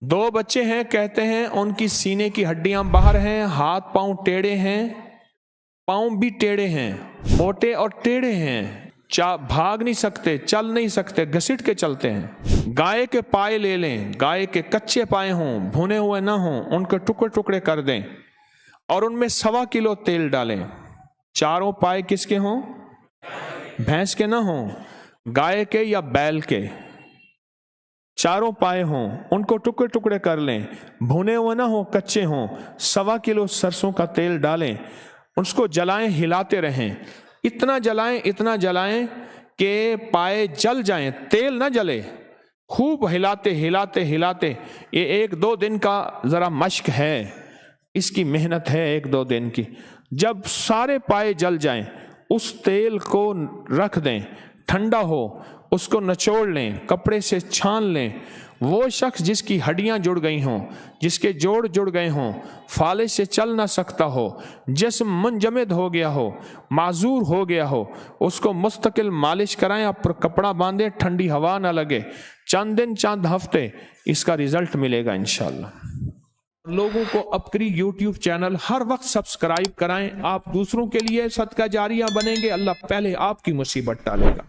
दो बच्चे हैं, कहते हैं उनकी सीने की हड्डियां बाहर हैं, हाथ पांव टेढ़े हैं, पांव भी टेढ़े हैं, मोटे और टेढ़े हैं, भाग नहीं सकते, चल नहीं सकते, घसीट के चलते हैं। गाय के पाए ले लें, गाय के कच्चे पाए हों, भुने हुए ना हों, उनके टुकड़े टुकड़े कर दें और उनमें 1.25 किलो तेल डालें। चारों पाए किसके हों? भैंस के ना हों, गाय के या बैल के। चारों पाए हों, उनको टुकड़े टुकड़े कर लें, भुने हुए ना हो, कच्चे हों। 1.25 किलो सरसों का तेल डालें, उसको जलाएं, हिलाते रहें। इतना जलाएं कि पाए जल जाएं, तेल ना जले। खूब हिलाते हिलाते हिलाते। ये 1-2 दिन का जरा मश्क है, इसकी मेहनत है 1-2 दिन की। जब सारे पाए जल जाएं, उस तेल को रख दें, ठंडा हो, उसको निचोड़ लें, कपड़े से छान लें। वो शख्स जिसकी हड्डियां जुड़ गई हों, जिसके जोड़ जुड़ गए हों, फाले से चल ना सकता हो, जिस्म मुंजमद हो गया हो, माजूर हो गया हो, उसको मुस्तकिल मालिश कराएं, आप कपड़ा बांधे, ठंडी हवा ना लगे। चंद दिन चंद हफ्ते इसका रिजल्ट मिलेगा इंशाल्लाह। लोगों को अपनी यूट्यूब चैनल हर वक्त सब्सक्राइब कराएं। आप दूसरों के लिए सदका जारिया बनेंगे, अल्लाह पहले आपकी मुसीबत टालेगा।